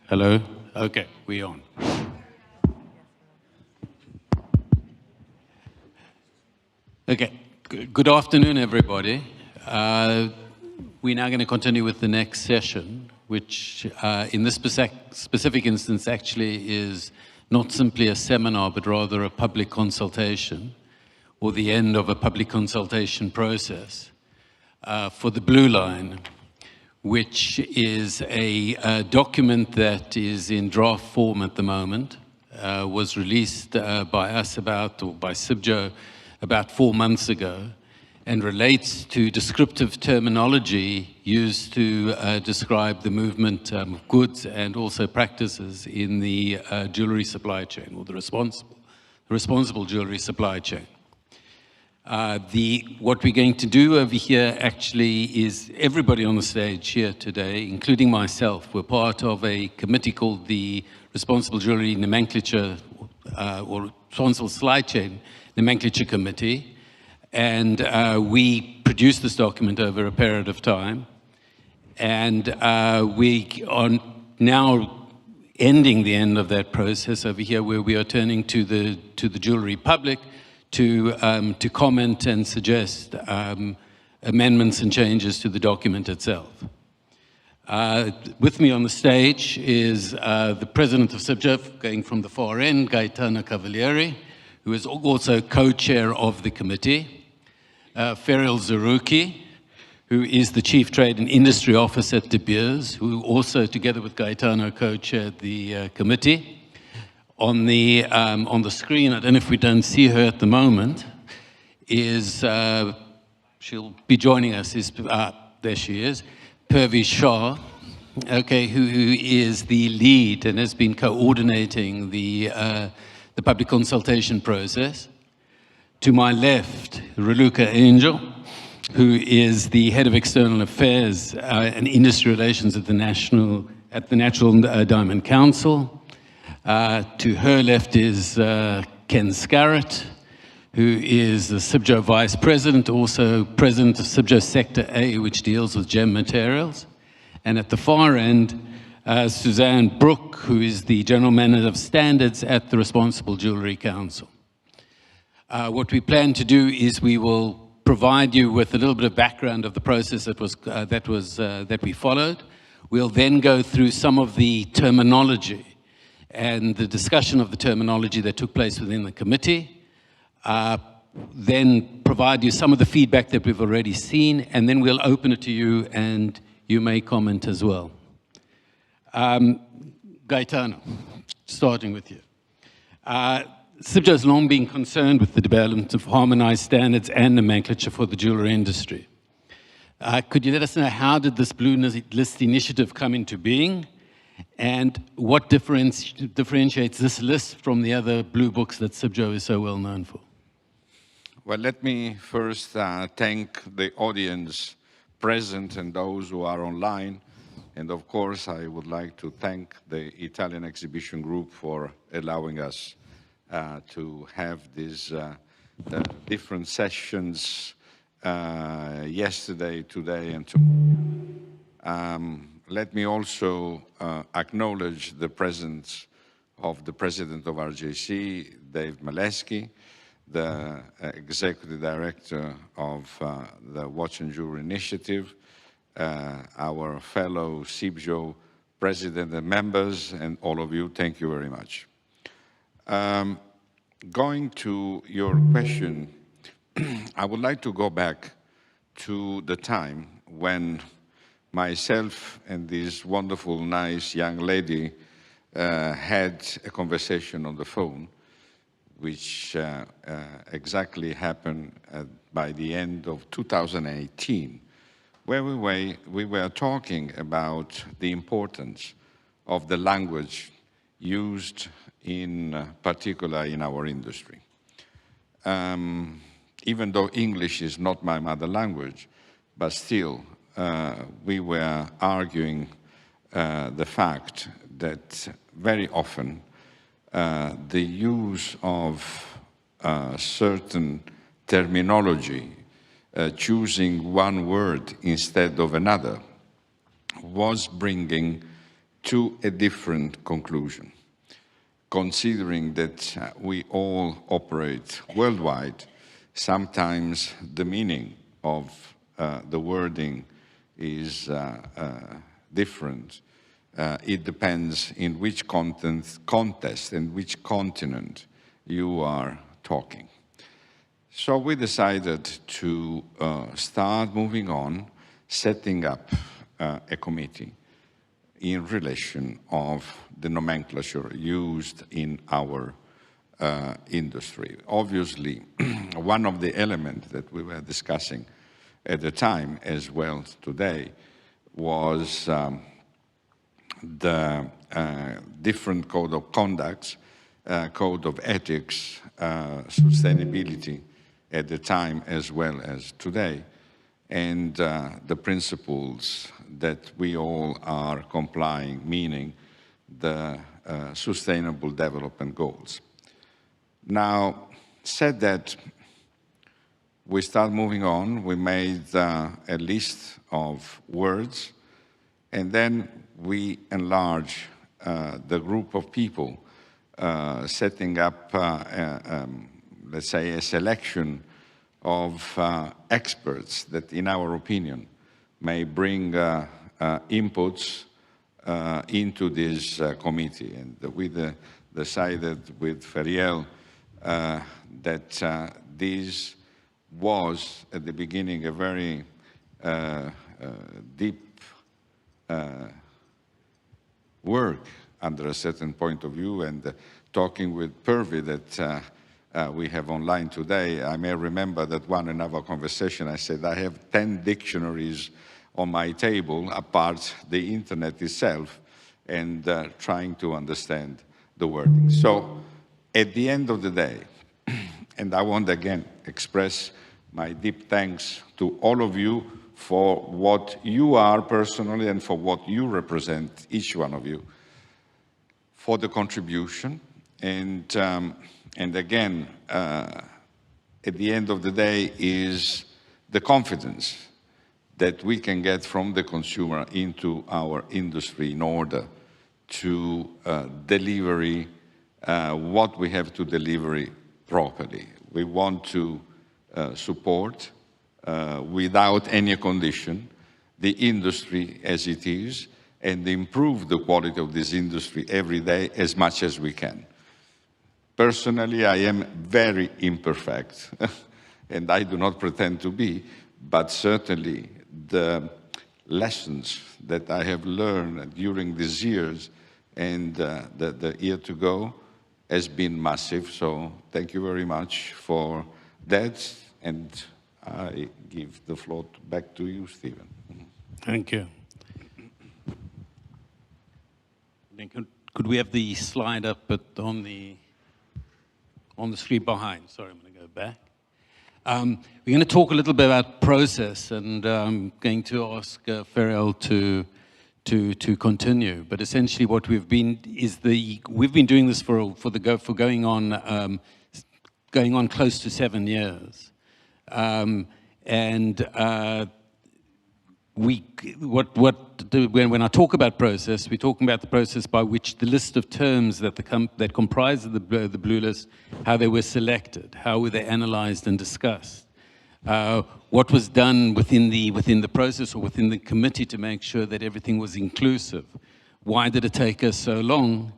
Hello? Okay, we're on. Okay, good afternoon, everybody. We're now going to continue with the next session, which in this specific instance actually is not simply a seminar, but rather a public consultation, or the end of a public consultation process for the Blue Line, which is a document that is in draft form at the moment, was released by us by Cibjo about 4 months ago, and relates to descriptive terminology used to describe the movement of goods and also practices in the jewellery supply chain, or the responsible jewellery supply chain. What we're going to do over here actually is everybody on the stage here today, including myself, we're part of a committee called the Responsible Jewellery Nomenclature or Responsible Supply Chain Nomenclature Committee. And we produced this document over a period of time. And we are now ending the end of that process over here, where we are turning to the jewellery public to comment and suggest amendments and changes to the document itself. With me on the stage is the president of Cibjo, going from the far end, Gaetano Cavalieri, who is also co-chair of the committee. Feriel Zerouki, who is the Chief Trade and Industry Officer at De Beers, who also, together with Gaetano, co-chaired the committee. On the screen, I don't know if we don't see her at the moment, is, she'll be joining us, there she is, Purvi Shah, okay, who is the lead and has been coordinating the public consultation process. To my left, Raluca Anghel, who is the head of external affairs and industry relations at the Natural Diamond Council. To her left is Ken Scarratt, who is the Cibjo vice president, also president of Cibjo Sector A, which deals with gem materials. And at the far end, Suzanne Brook, who is the general manager of standards at the Responsible Jewellery Council. What we plan to do is we will provide you with a little bit of background of the process that we followed. We'll then go through some of the terminology and the discussion of the terminology that took place within the committee, then provide you some of the feedback that we've already seen, and then we'll open it to you and you may comment as well. Gaetano, starting with you. Cibjo has long been concerned with the development of harmonized standards and nomenclature for the jewellery industry. Could you let us know, how did this Blue List initiative come into being? And what differentiates this list from the other blue books that Cibjo is so well known for? Well, let me first thank the audience present and those who are online. And of course, I would like to thank the Italian exhibition group for allowing us to have these different sessions yesterday, today, and tomorrow. Let me also acknowledge the presence of the president of RJC, Dave Maleski, the executive director of the Watch and Jewelry Initiative, our fellow Cibjo president and members, and all of you. Thank you very much. Going to your question, I would like to go back to the time when myself and this wonderful, nice young lady had a conversation on the phone, which exactly happened by the end of 2018, where we were talking about the importance of the language used in particular in our industry. Even though English is not my mother language, but still we were arguing the fact that very often the use of certain terminology, choosing one word instead of another, was bringing to a different conclusion. Considering that we all operate worldwide, sometimes the meaning of the wording is different. It depends in which context and which continent you are talking. So we decided to start moving on, setting up a committee in relation of the nomenclature used in our industry. Obviously, one of the elements that we were discussing at the time as well today was the different code of conduct, code of ethics, sustainability at the time as well as today, and the principles that we all are complying, meaning the Sustainable Development Goals. Now, said that, we start moving on. We made a list of words, and then we enlarge the group of people, setting up, let's say, a selection of experts that, in our opinion, may bring inputs into this committee. And we decided with Feriel that this was, at the beginning, a very deep work under a certain point of view, and talking with Purvi that we have online today, I may remember that one in our conversation, I said, I have 10 dictionaries on my table, apart the internet itself, and trying to understand the wording. So at the end of the day, and I want again express my deep thanks to all of you for what you are personally and for what you represent, each one of you, for the contribution. And again, at the end of the day is the confidence that we can get from the consumer into our industry in order to deliver what we have to deliver properly. We want to support, without any condition, the industry as it is, and improve the quality of this industry every day as much as we can. Personally, I am very imperfect, and I do not pretend to be, but certainly the lessons that I have learned during these years and the year to go has been massive. So thank you very much for that, and I give the floor back to you, Stephen. Thank you. Could we have the slide up but on the screen behind? Sorry, I'm going to go back. We're going to talk a little bit about process, and I'm going to ask Feriel to continue. But essentially, what we've been doing this for going on close to 7 years, when I talk about process, we're talking about the process by which the list of terms that comprise the blue list, how they were selected, how were they analyzed and discussed, what was done within the process or within the committee to make sure that everything was inclusive, why did it take us so long,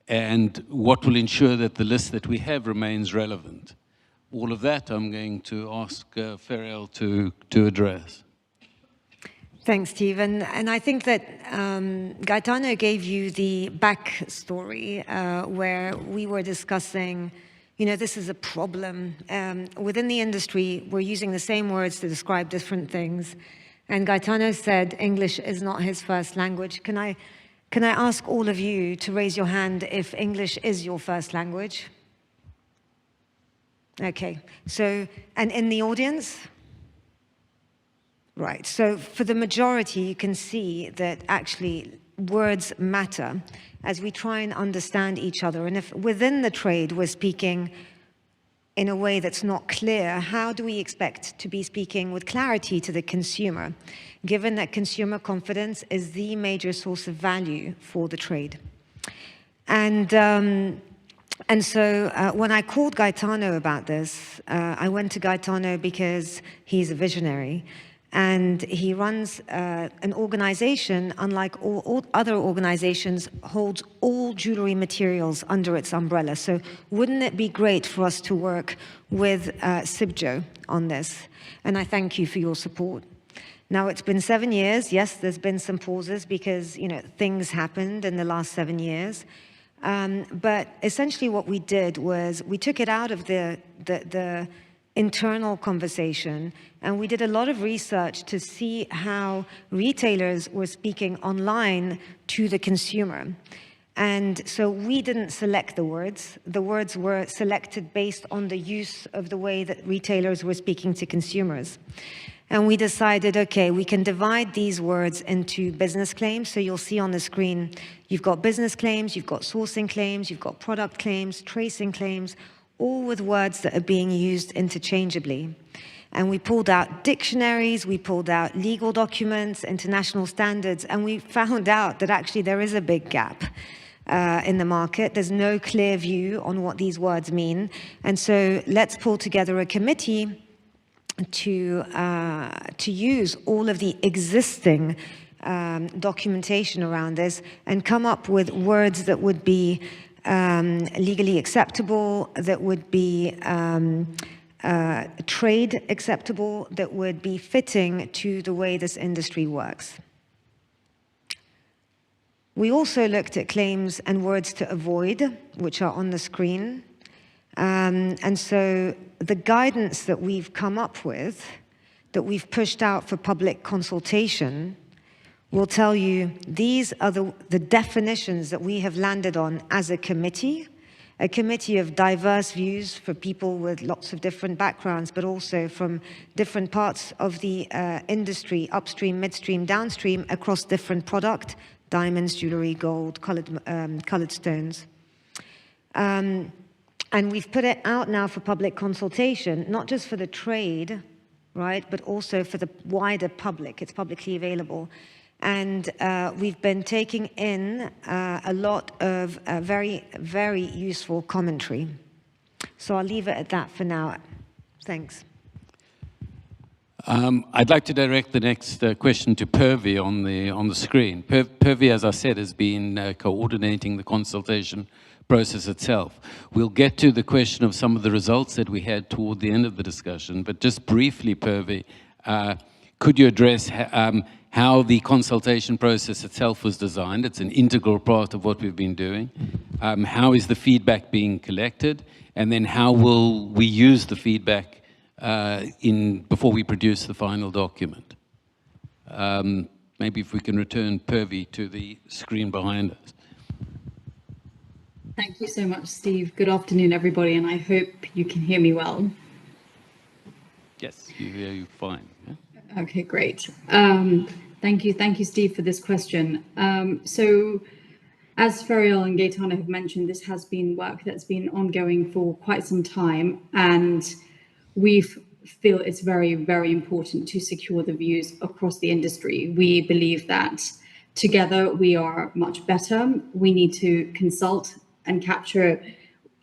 and what will ensure that the list that we have remains relevant. All of that I'm going to ask Feriel to address. Thanks, Stephen. And I think that Gaetano gave you the backstory where we were discussing, this is a problem. Within the industry, we're using the same words to describe different things. And Gaetano said English is not his first language. Can I ask all of you to raise your hand if English is your first language? Okay. So, and in the audience? Right, so for the majority, you can see that actually words matter as we try and understand each other. And if within the trade we're speaking in a way that's not clear, how do we expect to be speaking with clarity to the consumer, given that consumer confidence is the major source of value for the trade? And so when I called Gaetano about this, I went to Gaetano because he's a visionary. And he runs an organization, unlike all other organizations, holds all jewelry materials under its umbrella. So wouldn't it be great for us to work with Cibjo on this? And I thank you for your support. Now, it's been 7 years. Yes, there's been some pauses because, things happened in the last 7 years. But essentially what we did was we took it out of the internal conversation, and we did a lot of research to see how retailers were speaking online to the consumer. And so we didn't select the words. The words were selected based on the use of the way that retailers were speaking to consumers. And we decided, okay, we can divide these words into business claims. So you'll see on the screen, you've got business claims, you've got sourcing claims, you've got product claims, tracing claims, all with words that are being used interchangeably. And we pulled out dictionaries, we pulled out legal documents, international standards, and we found out that actually there is a big gap in the market. There's no clear view on what these words mean. And so let's pull together a committee to use all of the existing documentation around this and come up with words that would be legally acceptable, that would be trade acceptable, that would be fitting to the way this industry works. We also looked at claims and words to avoid, which are on the screen. And so the guidance that we've come up with, that we've pushed out for public consultation, will tell you these are the definitions that we have landed on as a committee of diverse views for people with lots of different backgrounds, but also from different parts of the industry, upstream, midstream, downstream, across different product, diamonds, jewelry, gold, colored stones. And we've put it out now for public consultation, not just for the trade, right, but also for the wider public. It's publicly available. And we've been taking in a lot of very, very useful commentary. So I'll leave it at that for now. Thanks. I'd like to direct the next question to Purvi on the screen. Purvi, as I said, has been coordinating the consultation process itself. We'll get to the question of some of the results that we had toward the end of the discussion, but just briefly, Purvi, could you address how the consultation process itself was designed? It's an integral part of what we've been doing. How is the feedback being collected? And then how will we use the feedback before we produce the final document? Maybe if we can return Purvi to the screen behind us. Thank you so much, Steve. Good afternoon, everybody, and I hope you can hear me well. Yes, you hear you fine. Yeah? Okay, great. Thank you, Steve, for this question. So, as Feriel and Gaetano have mentioned, this has been work that's been ongoing for quite some time, and we feel it's very, very important to secure the views across the industry. We believe that together we are much better. We need to consult and capture.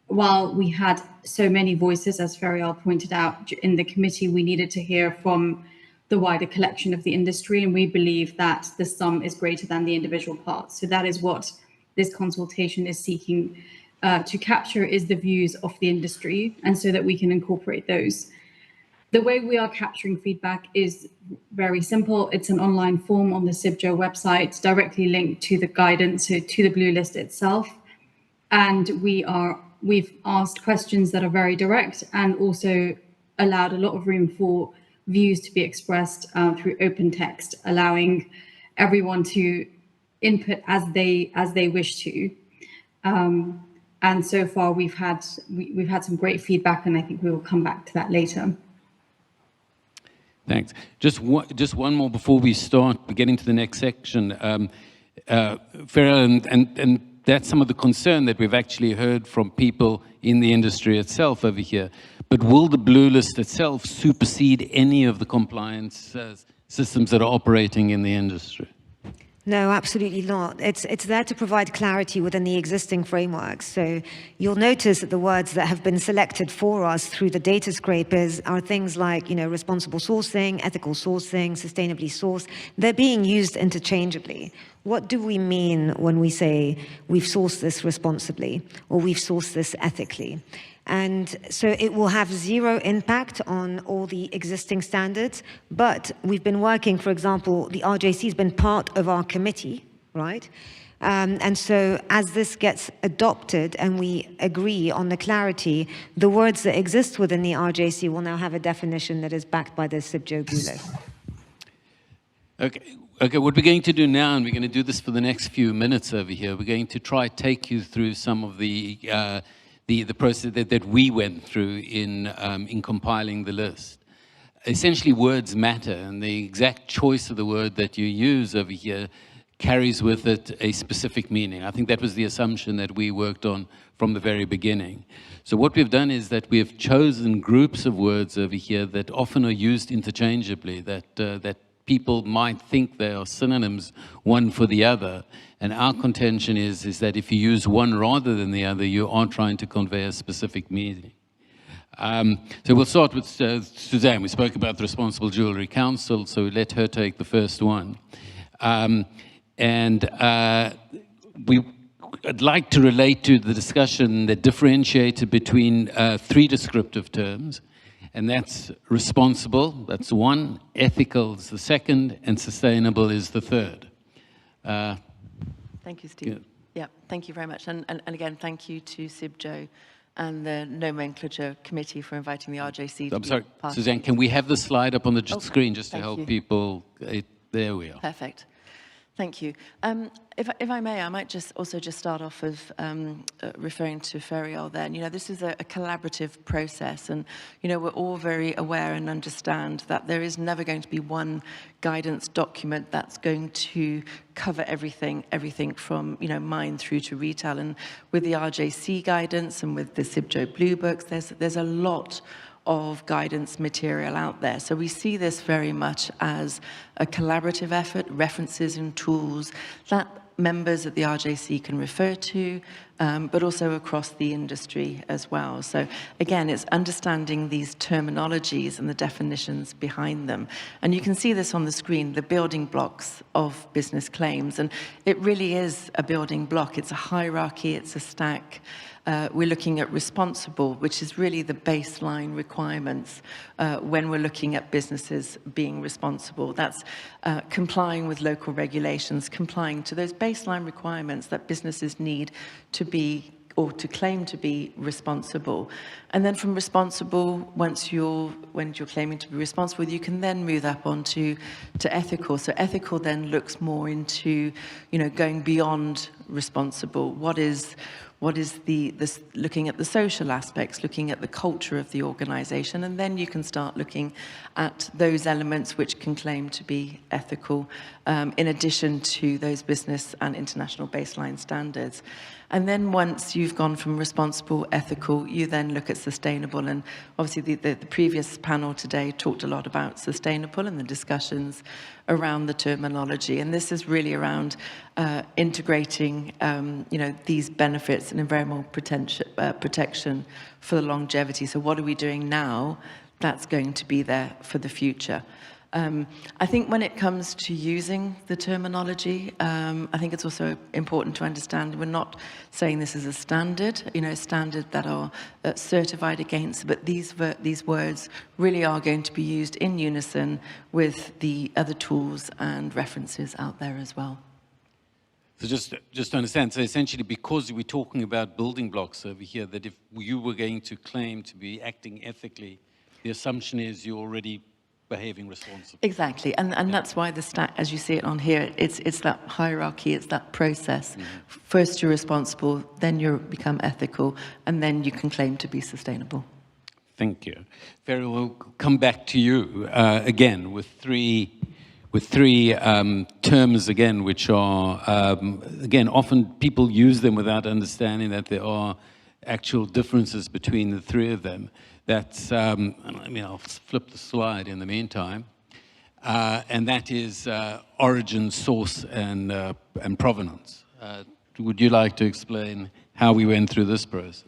While we had so many voices, as Feriel pointed out, in the committee, we needed to hear from the wider collection of the industry, and we believe that the sum is greater than the individual parts. So that is what this consultation is seeking to capture, is the views of the industry, and so that we can incorporate those. The way we are capturing feedback is very simple. It's an online form on the Cibjo website, directly linked to the guidance, to the blue list itself. And we've asked questions that are very direct and also allowed a lot of room for views to be expressed through open text, allowing everyone to input as they wish to. And so far we've had some great feedback, and I think we will come back to that later. Thanks. Just one more before we start getting to the next section. Feriel, and that's some of the concern that we've actually heard from people in the industry itself over here. But will the blue list itself supersede any of the compliance systems that are operating in the industry? No, absolutely not. It's there to provide clarity within the existing frameworks. So you'll notice that the words that have been selected for us through the data scrapers are things like, responsible sourcing, ethical sourcing, sustainably sourced. They're being used interchangeably. What do we mean when we say we've sourced this responsibly or we've sourced this ethically? And so it will have zero impact on all the existing standards, but we've been working, for example, the RJC has been part of our committee, right? And so as this gets adopted and we agree on the clarity, the words that exist within the RJC will now have a definition that is backed by the Cibjo blue list. Okay, what we're going to do now, and we're going to do this for the next few minutes over here, we're going to try to take you through some of the process that we went through in compiling the list. Essentially, words matter, and the exact choice of the word that you use over here carries with it a specific meaning. I think that was the assumption that we worked on from the very beginning. So what we've done is that we've chosen groups of words over here that often are used interchangeably, that people might think they are synonyms one for the other. And our contention is that if you use one rather than the other, you are trying to convey a specific meaning. So we'll start with Suzanne. We spoke about the Responsible Jewellery Council, so let her take the first one. I'd like to relate to the discussion that differentiated between three descriptive terms. And that's responsible, that's one, ethical is the second, and sustainable is the third. Thank you, Steve. Yeah, thank you very much. And again, thank you to Cibjo and the Nomenclature Committee for inviting the RJC to I'm sorry, part. Suzanne, can we have the slide up on the screen just to thank help you. people? There we are. Perfect. Thank you. If I may, I might just start off with referring to Feriel then. This is a collaborative process, and, we're all very aware and understand that there is never going to be one guidance document that's going to cover everything from, mine through to retail. And with the RJC guidance and with the Cibjo Blue Books, there's a lot of guidance material out there. So we see this very much as a collaborative effort, references and tools that members at the RJC can refer to, but also across the industry as well. So again, it's understanding these terminologies and the definitions behind them. And you can see this on the screen, the building blocks of business claims. And it really is a building block. It's a hierarchy, it's a stack. We're looking at responsible, which is really the baseline requirements when we're looking at businesses being responsible. That's complying with local regulations, complying to those baseline requirements that businesses need to be or to claim to be responsible. And then from responsible, when you're claiming to be responsible, you can then move up onto ethical. So ethical then looks more into, going beyond responsible. What is looking at the social aspects, looking at the culture of the organization, and then you can start looking at those elements which can claim to be ethical, in addition to those business and international baseline standards. And then once you've gone from responsible, ethical, you then look at sustainable. And obviously the previous panel today talked a lot about sustainable and the discussions around the terminology. And this is really around integrating, these benefits and environmental protection for the longevity. So what are we doing now that's going to be there for the future? I think when it comes to using the terminology, I think it's also important to understand we're not saying this is a standard, standard that are certified against, but these words really are going to be used in unison with the other tools and references out there as well. So just to understand, so essentially because we're talking about building blocks over here, that if you were going to claim to be acting ethically, the assumption is you're already behaving responsibly. Exactly, and that's why the stack, as you see it on here, it's that hierarchy, it's that process. Mm-hmm. First you're responsible, then you become ethical, and then you can claim to be sustainable. Thank you. Feriel, we'll come back to you again with three terms again, which are, again, often people use them without understanding that there are actual differences between the three of them. That's, I mean, I'll flip the slide in the meantime. And that is origin, source, and provenance. Would you like to explain how we went through this process?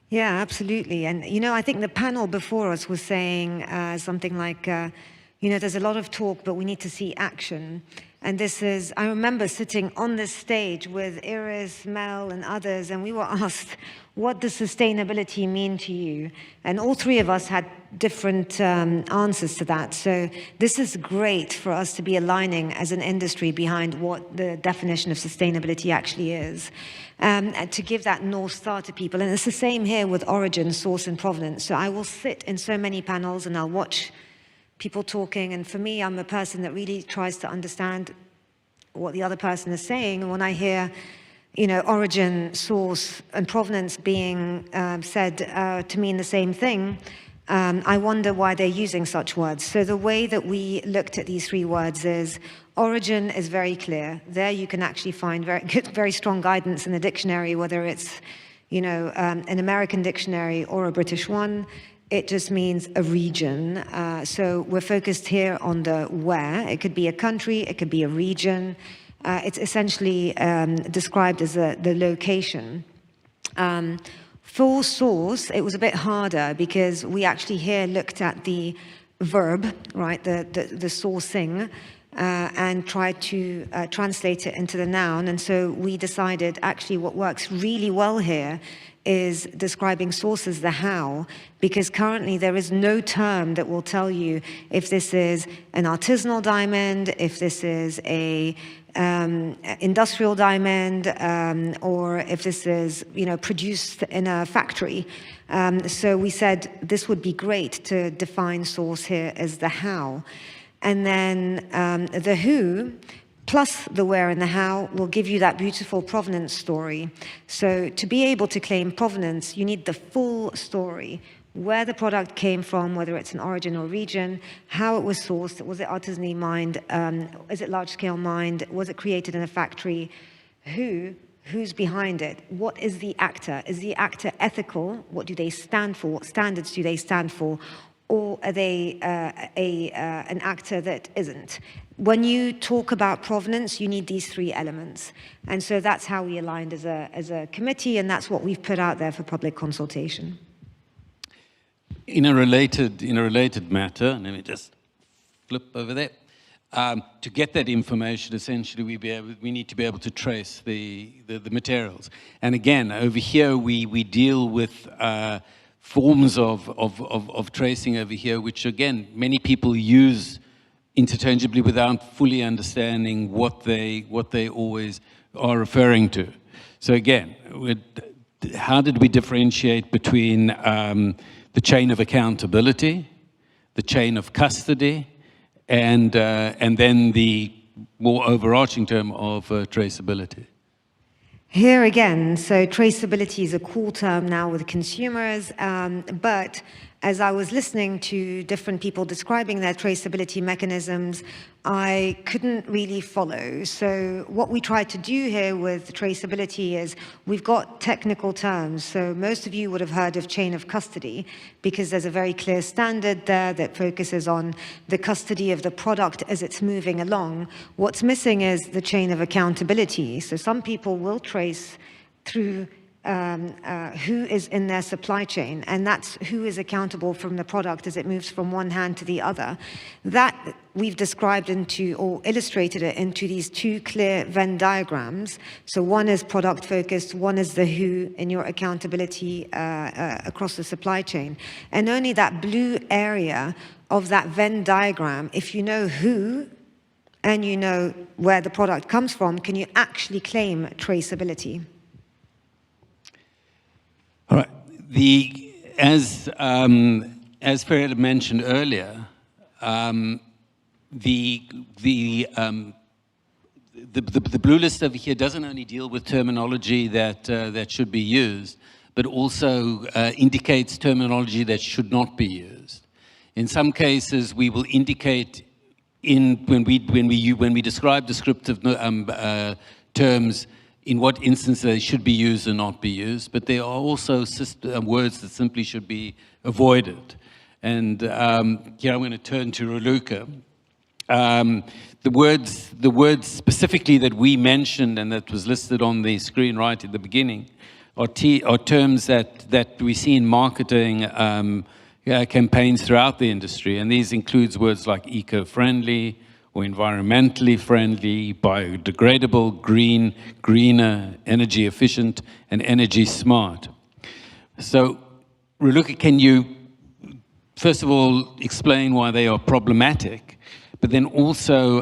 Yeah, absolutely. And, you know, I think the panel before us was saying something like, you know, there's a lot of talk, but we need to see action. And this is, I remember sitting on this stage with Iris, Mel, and others, and we were asked, what does sustainability mean to you? And all three of us had different answers to that. So this is great for us to be aligning as an industry behind what the definition of sustainability actually is, and to give that North Star to people. And it's the same here with origin, source, and provenance. So I will sit in so many panels and I'll watch people talking, and for me, I'm a person that really tries to understand what the other person is saying. And when I hear, you know, origin, source, and provenance being said to mean the same thing, I wonder why they're using such words. So the way that we looked at these three words is, origin is very clear. There you can actually find very good, very strong guidance in the dictionary, whether it's, you know, an American dictionary or a British one. It just means a region. So we're focused here on the where. It could be a country, it could be a region. It's essentially described as the location. For source, it was a bit harder because we actually here looked at the verb, right, the sourcing, and tried to translate it into the noun. And so we decided actually what works really well here is describing source as the how, because currently there is no term that will tell you if this is an artisanal diamond, if this is a industrial diamond, or if this is, you know, produced in a factory. So we said this would be great to define source here as the how. And then the who, plus the where and the how, will give you that beautiful provenance story. So to be able to claim provenance, you need the full story. Where the product came from, whether it's an origin or region, how it was sourced, was it artisanally mined, is it large-scale mined, was it created in a factory, who's behind it, what is the actor, is the actor ethical, what do they stand for, what standards do they stand for, or are they an actor that isn't? When you talk about provenance, you need these three elements. And so that's how we aligned as a committee, and that's what we've put out there for public consultation. In a related matter, let me just flip over there. To get that information, essentially, we need to be able to trace the materials. And again, over here, we deal with forms of tracing over here, which again, many people use interchangeably without fully understanding what they always are referring to. So again, how did we differentiate between the chain of accountability, the chain of custody, and then the more overarching term of traceability? Here again, so traceability is a cool term now with consumers, but as I was listening to different people describing their traceability mechanisms, I couldn't really follow. So what we tried to do here with traceability is we've got technical terms. So most of you would have heard of chain of custody because there's a very clear standard there that focuses on the custody of the product as it's moving along. What's missing is the chain of accountability. So some people will trace through who is in their supply chain, and that's who is accountable from the product as it moves from one hand to the other. That we've described into, or illustrated it into these two clear Venn diagrams. So one is product focused, one is the who in your accountability across the supply chain. And only that blue area of that Venn diagram, if you know who and you know where the product comes from, can you actually claim traceability? All right. As Feriel mentioned earlier, the blue list over here doesn't only deal with terminology that should be used, but also indicates terminology that should not be used. In some cases, we will indicate when we describe descriptive terms in what instances they should be used and not be used, but there are also words that simply should be avoided. And here I'm going to turn to Raluca. The words specifically that we mentioned and that was listed on the screen right at the beginning are terms that we see in marketing campaigns throughout the industry, and these includes words like eco-friendly or environmentally friendly, biodegradable, green, greener, energy efficient, and energy smart. So, Raluca, can you first of all explain why they are problematic, but then also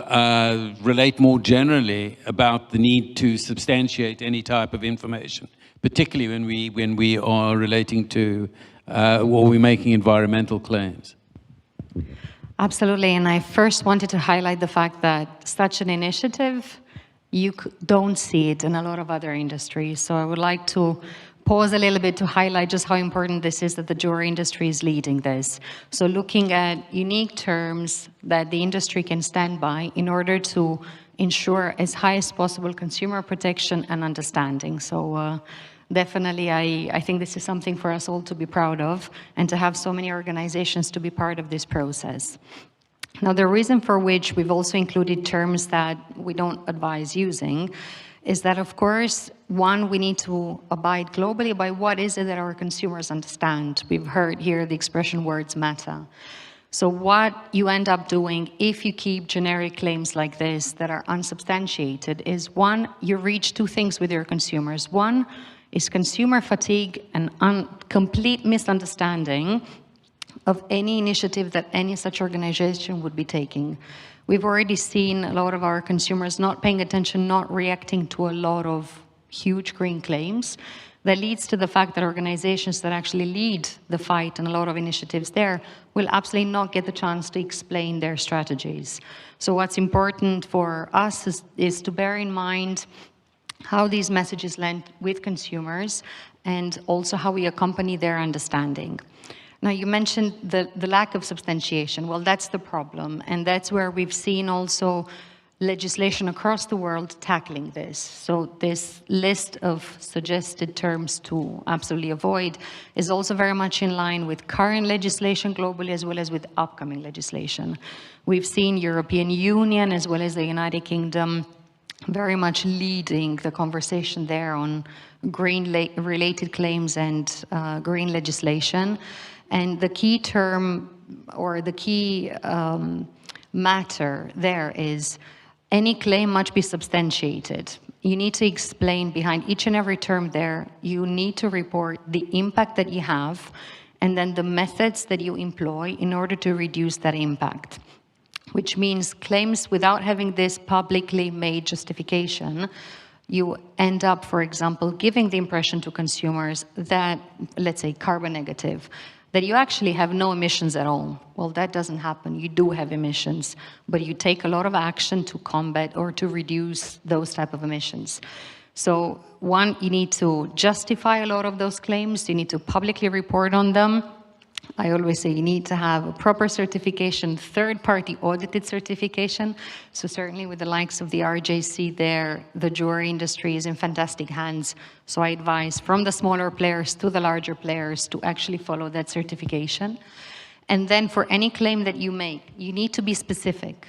relate more generally about the need to substantiate any type of information, particularly when we are relating to or we're making environmental claims? Absolutely, and I first wanted to highlight the fact that such an initiative, you don't see it in a lot of other industries. So I would like to pause a little bit to highlight just how important this is that the jewelry industry is leading this. So looking at unique terms that the industry can stand by in order to ensure as high as possible consumer protection and understanding. So definitely, I think this is something for us all to be proud of and to have so many organizations to be part of this process. Now, the reason for which we've also included terms that we don't advise using is that, of course, one, we need to abide globally by what is it that our consumers understand. We've heard here the expression words matter. So what you end up doing if you keep generic claims like this that are unsubstantiated is, one, you reach two things with your consumers. One is consumer fatigue and complete misunderstanding of any initiative that any such organization would be taking. We've already seen a lot of our consumers not paying attention, not reacting to a lot of huge green claims. That leads to the fact that organizations that actually lead the fight and a lot of initiatives there will absolutely not get the chance to explain their strategies. So what's important for us is to bear in mind how these messages land with consumers and also how we accompany their understanding. Now, you mentioned the lack of substantiation. Well, that's the problem, and that's where we've seen also legislation across the world tackling this. So this list of suggested terms to absolutely avoid is also very much in line with current legislation globally as well as with upcoming legislation. We've seen European Union as well as the United Kingdom very much leading the conversation there on green-related claims and green legislation. And the key term or the key matter there is any claim must be substantiated. You need to explain behind each and every term there. You need to report the impact that you have and then the methods that you employ in order to reduce that impact, which means claims without having this publicly made justification, you end up, for example, giving the impression to consumers that, let's say, carbon negative, that you actually have no emissions at all. Well, that doesn't happen. You do have emissions, but you take a lot of action to combat or to reduce those type of emissions. So one, you need to justify a lot of those claims. You need to publicly report on them. I always say you need to have a proper certification, third-party audited certification. So certainly with the likes of the RJC there, the jewelry industry is in fantastic hands. So I advise from the smaller players to the larger players to actually follow that certification. And then for any claim that you make, you need to be specific.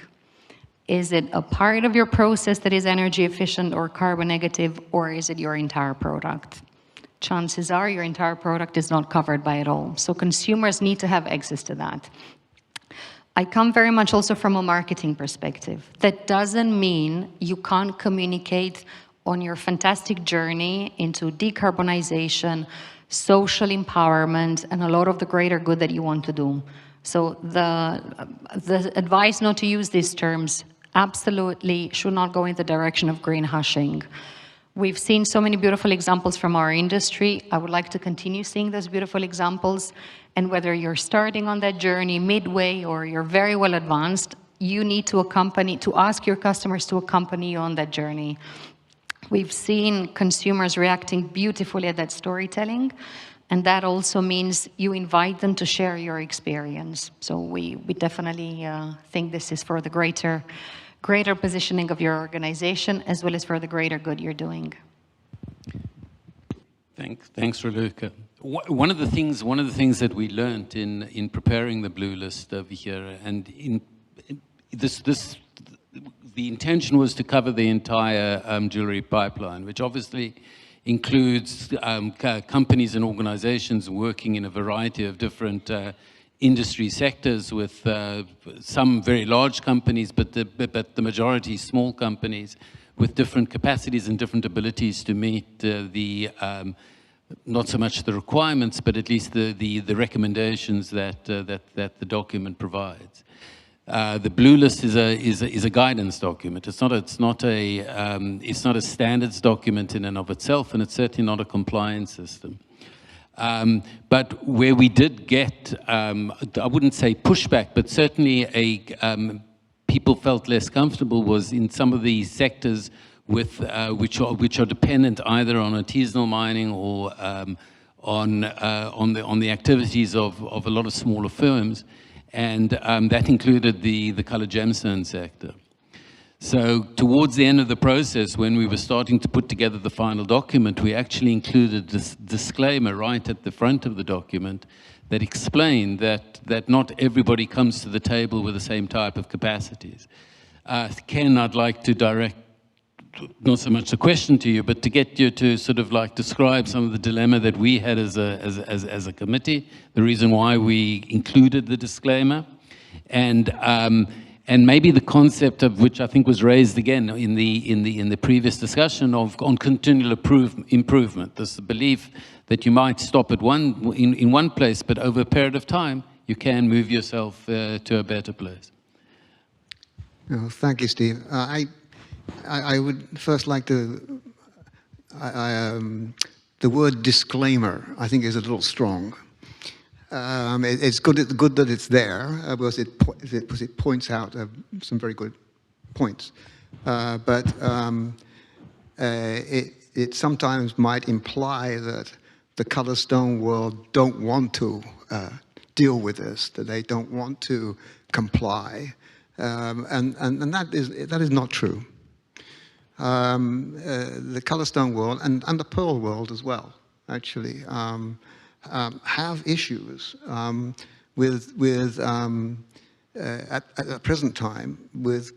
Is it a part of your process that is energy efficient or carbon negative, or is it your entire product? Chances are your entire product is not covered by it all. So consumers need to have access to that. I come very much also from a marketing perspective. That doesn't mean you can't communicate on your fantastic journey into decarbonization, social empowerment, and a lot of the greater good that you want to do. So the advice not to use these terms absolutely should not go in the direction of greenwashing. We've seen so many beautiful examples from our industry. I would like to continue seeing those beautiful examples. And whether you're starting on that journey midway or you're very well advanced, you need to ask your customers to accompany you on that journey. We've seen consumers reacting beautifully at that storytelling. And that also means you invite them to share your experience. So we definitely think this is for the greater positioning of your organization as well as for the greater good you're doing. Thanks, Raluca. One of the things that we learned in preparing the blue list over here, and in the intention was to cover the entire jewelry pipeline, which obviously includes companies and organizations working in a variety of different industry sectors, with some very large companies, but the majority small companies with different capacities and different abilities to meet not so much the requirements, but at least the recommendations that the document provides. The blue list is a guidance document. It's not a standards document in and of itself, and it's certainly not a compliance system. But where we did get, I wouldn't say pushback, but certainly people felt less comfortable was in some of the sectors with which are dependent either on artisanal mining or on the activities of a lot of smaller firms, and that included the colored gemstone sector. So towards the end of the process, when we were starting to put together the final document, we actually included this disclaimer right at the front of the document that explained that not everybody comes to the table with the same type of capacities. Ken, I'd like to direct not so much a question to you, but to get you to sort of like describe some of the dilemma that we had as a committee, the reason why we included the disclaimer, and maybe the concept of which I think was raised again in the previous discussion on continual improvement. This belief that you might stop at in one place, but over a period of time you can move yourself to a better place. Oh, thank you, Steve. I would first like to. The word disclaimer, I think, is a little strong. It's good that it's there because it points out some very good points, but it sometimes might imply that the color stone world don't want to deal with this, that they don't want to comply, and that is not true. The color stone world and the pearl world as well, actually. Have issues with at the present time with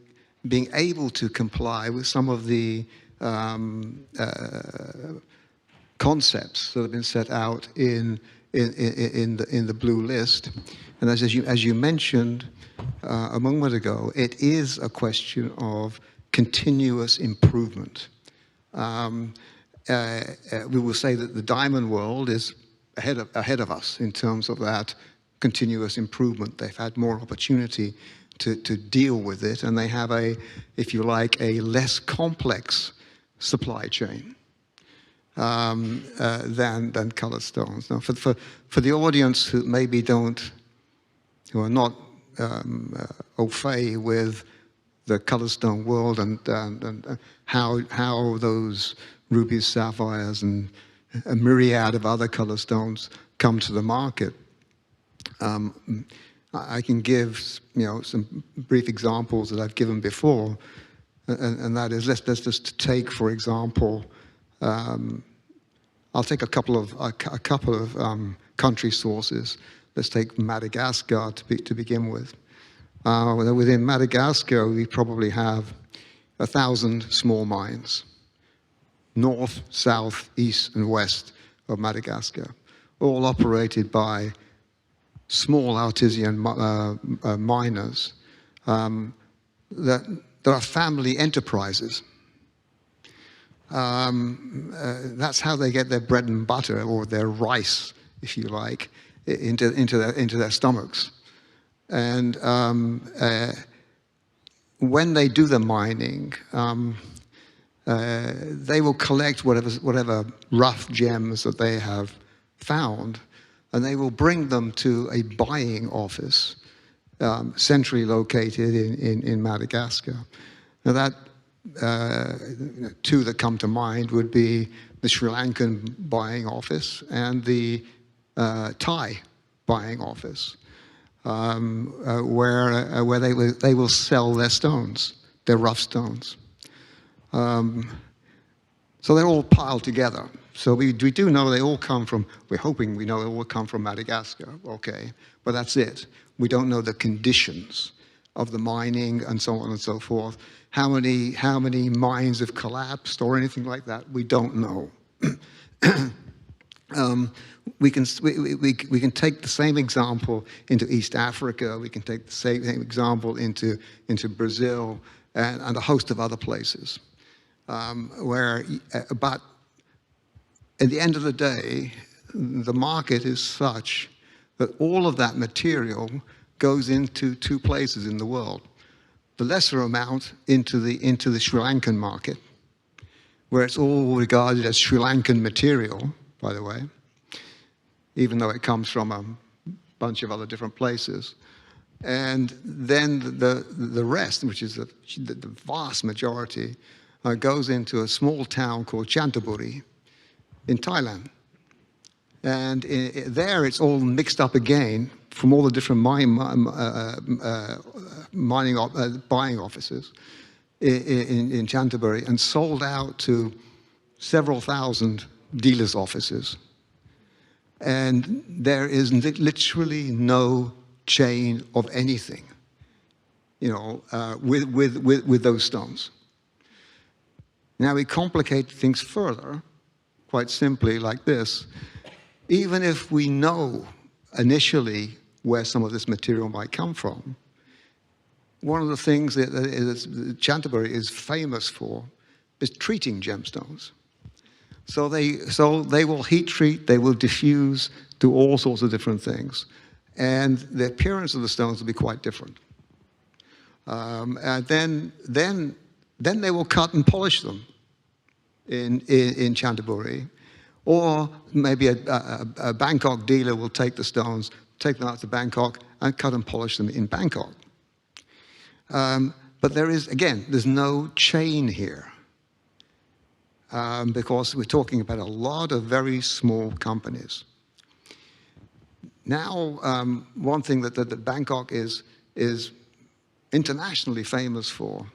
being able to comply with some of the concepts that have been set out in the blue list. And as you mentioned a moment ago, it is a question of continuous improvement. We will say that the diamond world is ahead of us in terms of that continuous improvement. They've had more opportunity to deal with it, and they have if you like, a less complex supply chain than color stones. Now, for the audience who maybe who are not au fait with the color stone world and how those rubies, sapphires, and a myriad of other color stones come to the market. I can give some brief examples that I've given before, and that is let's just take, for example, I'll take a couple of country sources. Let's take Madagascar to begin with. Within Madagascar, we probably have 1,000 small mines, north, south, east, and west of Madagascar, all operated by small artisan miners that are family enterprises. That's how they get their bread and butter, or their rice, if you like, into their stomachs. And when they do the mining, they will collect whatever rough gems that they have found, and they will bring them to a buying office centrally located in Madagascar. Now that two that come to mind would be the Sri Lankan buying office and the Thai buying office, where they will sell their stones, their rough stones. So they're all piled together. So we do know they all come from, we're hoping we know they all come from Madagascar, okay, but that's it. We don't know the conditions of the mining and so on and so forth. How many mines have collapsed or anything like that, we don't know. We can take the same example into East Africa, we can take the same example into Brazil and a host of other places. But at the end of the day, the market is such that all of that material goes into two places in the world. The lesser amount into the Sri Lankan market, where it's all regarded as Sri Lankan material, by the way, even though it comes from a bunch of other different places. And then the rest, which is the vast majority, goes into a small town called Chanthaburi in Thailand. And there it's all mixed up again from all the different buying offices in Chanthaburi and sold out to several thousand dealers' offices. And there is literally no chain of anything, with those stones. Now we complicate things further, quite simply like this. Even if we know initially where some of this material might come from, one of the things that Chanthaburi is famous for is treating gemstones. So they will heat treat, they will diffuse, do all sorts of different things. And the appearance of the stones will be quite different. And then they will cut and polish them in Chanthaburi. Or maybe a Bangkok dealer will take the stones, take them out to Bangkok, and cut and polish them in Bangkok. But there's no chain here. Because we're talking about a lot of very small companies. Now, one thing that Bangkok is internationally famous for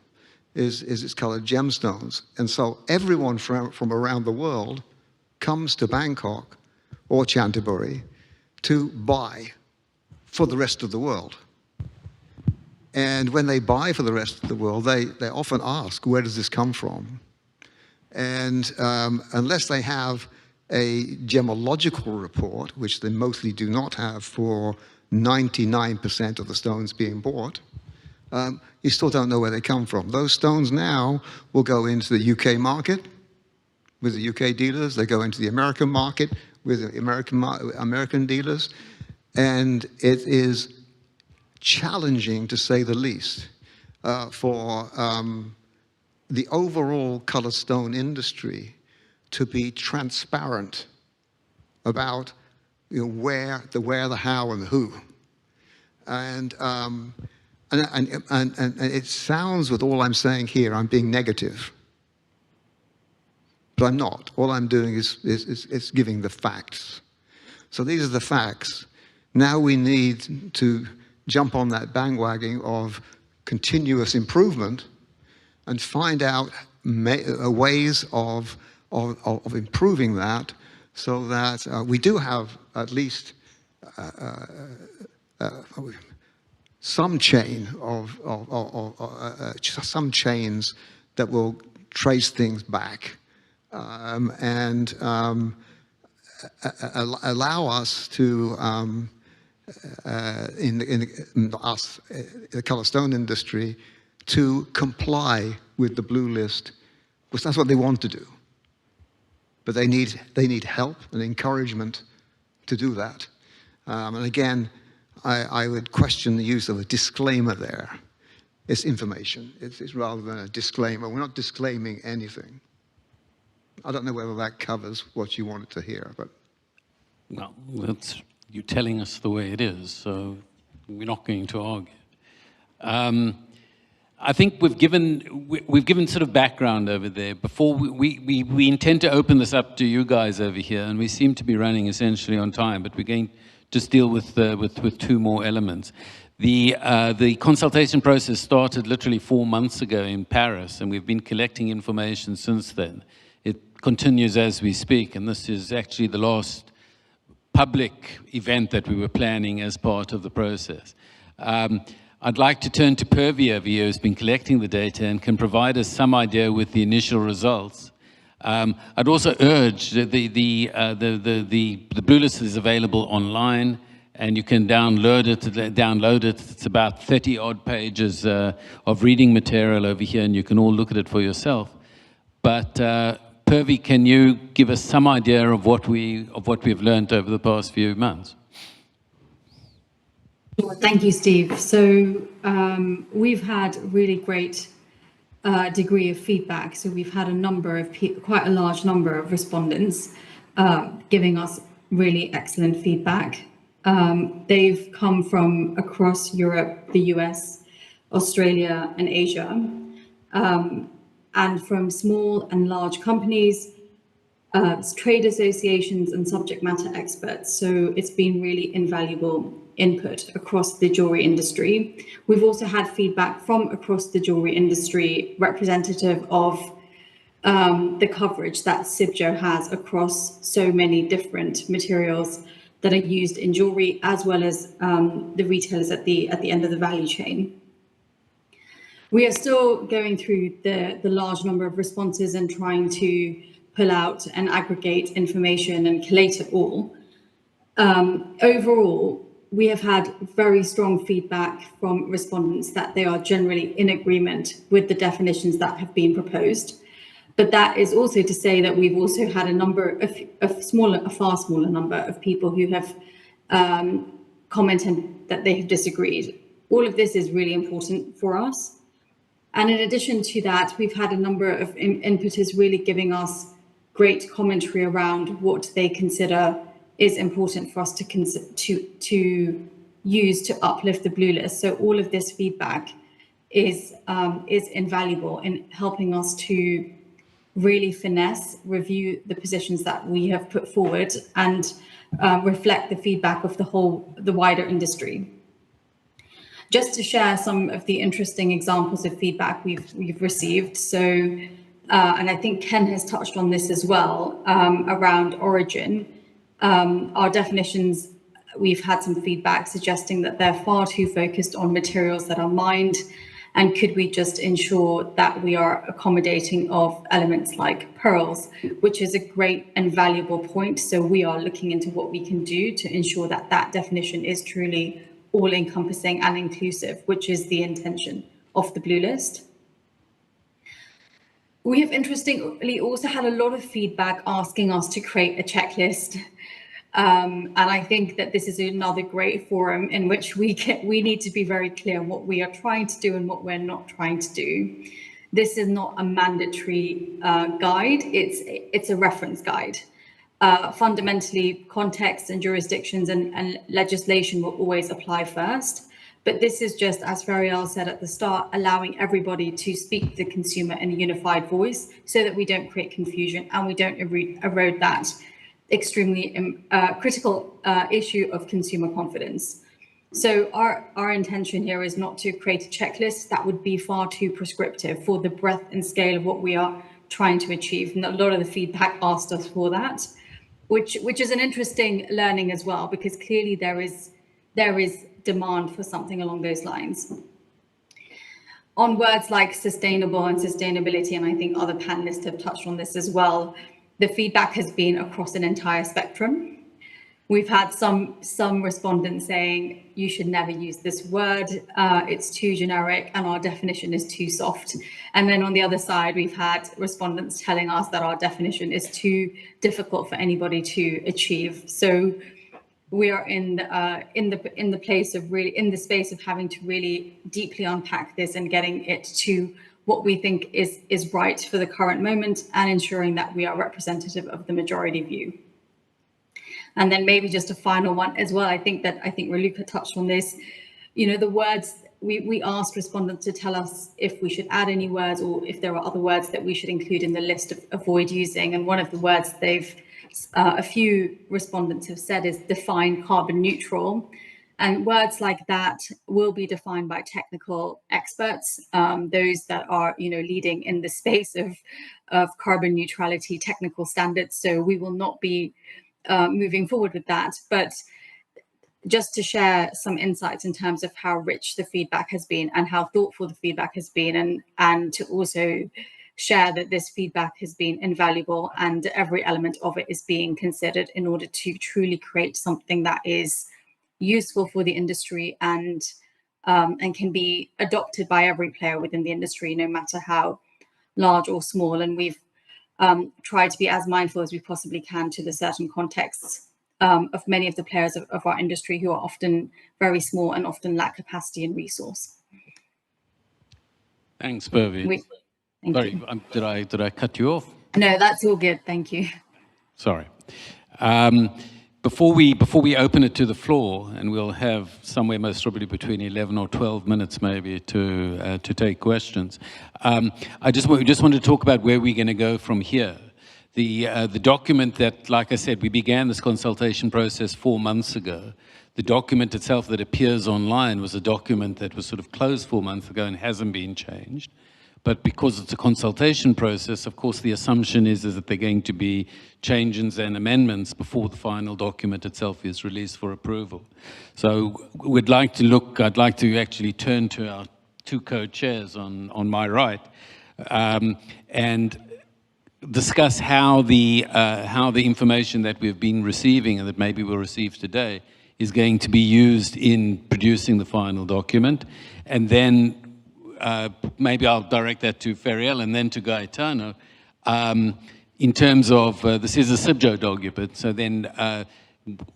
is its colored gemstones. And so everyone from around the world comes to Bangkok or Chanthaburi to buy for the rest of the world. And when they buy for the rest of the world, they often ask, where does this come from? And unless they have a gemological report, which they mostly do not have for 99% of the stones being bought, you still don't know where they come from. Those stones now will go into the UK market with the UK dealers. They go into the American market with the American dealers. And it is challenging, to say the least, for the overall colored stone industry to be transparent about where, the how, and the who. And it sounds, with all I'm saying here, I'm being negative. But I'm not. All I'm doing is giving the facts. So these are the facts. Now we need to jump on that bandwagon of continuous improvement and find out ways of improving that, so that we do have at least some chain some chains that will trace things back and allow us to in the color stone industry to comply with the blue list, because that's what they want to do. But they need help and encouragement to do that. And again, I would question the use of a disclaimer there. It's information. It's rather than a disclaimer. We're not disclaiming anything. I don't know whether that covers what you wanted to hear, but. Well, you're telling us the way it is, so we're not going to argue. I think we've given sort of background over there. Before we intend to open this up to you guys over here, and we seem to be running essentially on time, but we're going to just deal with two more elements. The consultation process started literally 4 months ago in Paris, and we've been collecting information since then. continues as we speak, and this is actually the last public event that we were planning as part of the process. I'd like to turn to Purvi over here, who's been collecting the data and can provide us some idea with the initial results. I'd also urge that the Blue List is available online, and you can download it. It's about 30 odd pages of reading material over here, and you can all look at it for yourself. But Purvi, can you give us some idea of what we've learned over the past few months? Sure. Thank you, Steve. So we've had really great degree of feedback. So we've had a number of quite a large number of respondents giving us really excellent feedback. They've come from across Europe, the US, Australia, and Asia, and from small and large companies, trade associations, and subject matter experts. So it's been really invaluable input across the jewelry industry. We've also had feedback from across the jewelry industry, representative of the coverage that Cibjo has across so many different materials that are used in jewelry, as well as the retailers at the end of the value chain. We are still going through the large number of responses and trying to pull out and aggregate information and collate it all. Overall, we have had very strong feedback from respondents that they are generally in agreement with the definitions that have been proposed. But that is also to say that we've also had a far smaller number of people who have commented that they have disagreed. All of this is really important for us. And in addition to that, we've had a number of inputters really giving us great commentary around what they consider is important for us to use to uplift the Blue List. So all of this feedback is invaluable in helping us to really review the positions that we have put forward and reflect the feedback of the wider industry. Just to share some of the interesting examples of feedback we've received. So, and I think Ken has touched on this as well, around origin. Our definitions, we've had some feedback suggesting that they're far too focused on materials that are mined, and could we just ensure that we are accommodating of elements like pearls, which is a great and valuable point. So we are looking into what we can do to ensure that that definition is truly all-encompassing and inclusive, which is the intention of the Blue List. We have interestingly also had a lot of feedback asking us to create a checklist. And I think that this is another great forum in which we need to be very clear what we are trying to do and what we're not trying to do. This is not a mandatory guide, it's a reference guide. Fundamentally, context and jurisdictions and legislation will always apply first. But this is just, as Feriel said at the start, allowing everybody to speak to the consumer in a unified voice so that we don't create confusion and we don't erode that extremely critical issue of consumer confidence. So our intention here is not to create a checklist that would be far too prescriptive for the breadth and scale of what we are trying to achieve. And a lot of the feedback asked us for that, which is an interesting learning as well, because clearly there is demand for something along those lines. On words like sustainable and sustainability, and I think other panelists have touched on this as well, the feedback has been across an entire spectrum. We've had some respondents saying you should never use this word, it's too generic and our definition is too soft. And then on the other side, we've had respondents telling us that our definition is too difficult for anybody to achieve. So we are in the space of having to really deeply unpack this and getting it to what we think is right for the current moment and ensuring that we are representative of the majority view. And then maybe just a final one as well. I think Raluca touched on this. You know, the words, we asked respondents to tell us if we should add any words or if there are other words that we should include in the list of avoid using. And one of the words a few respondents have said is define carbon neutral. And words like that will be defined by technical experts, those that are, leading in the space of carbon neutrality technical standards. So we will not be moving forward with that. But just to share some insights in terms of how rich the feedback has been and how thoughtful the feedback has been, and to also share that this feedback has been invaluable and every element of it is being considered in order to truly create something that is useful for the industry and can be adopted by every player within the industry, no matter how large or small. And we've tried to be as mindful as we possibly can to the certain contexts of many of the players of our industry who are often very small and often lack capacity and resource. Thanks, Purvi. Sorry, did I cut you off? No, that's all good. Thank you. Sorry. Before we open it to the floor, and we'll have somewhere most probably between 11 or 12 minutes maybe to take questions, I just want to talk about where we're going to go from here. The document that, like I said, we began this consultation process 4 months ago. The document itself that appears online was a document that was sort of closed 4 months ago and hasn't been changed. But because it's a consultation process, of course, the assumption is that there are going to be changes and amendments before the final document itself is released for approval. So I'd like to actually turn to our two co-chairs on my right and discuss how the information that we've been receiving and that maybe we'll receive today is going to be used in producing the final document. And then maybe I'll direct that to Feriel and then to Gaetano. In terms of, this is a Cibjo document, so then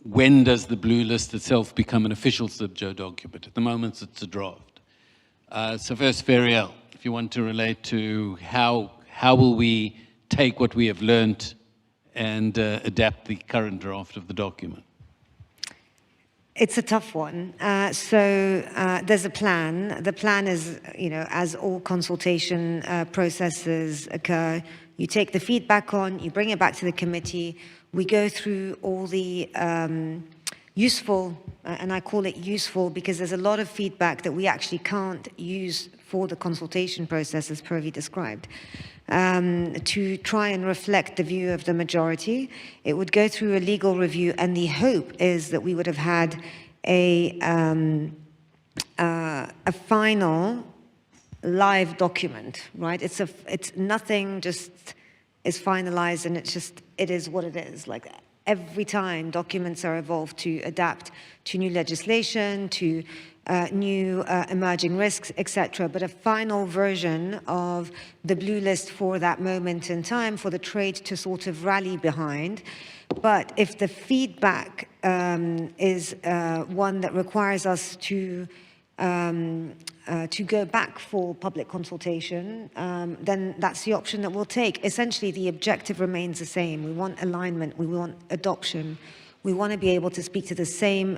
when does the blue list itself become an official Cibjo document? At the moment, it's a draft. So first, Feriel, if you want to relate to how will we take what we have learned and adapt the current draft of the document? It's a tough one. There's a plan. The plan is, as all consultation processes occur, you take the feedback on, you bring it back to the committee, we go through all the useful, and I call it useful because there's a lot of feedback that we actually can't use for the consultation process, as Purvi described, to try and reflect the view of the majority. It would go through a legal review, and the hope is that we would have had a final live document, right? It's nothing just is finalized and it is what it is. Like every time documents are evolved to adapt to new legislation, to new emerging risks, etc. But a final version of the blue list for that moment in time for the trade to sort of rally behind. But if the feedback is one that requires us to go back for public consultation, then that's the option that we'll take. Essentially, the objective remains the same. We want alignment. We want adoption. We want to be able to speak to the same,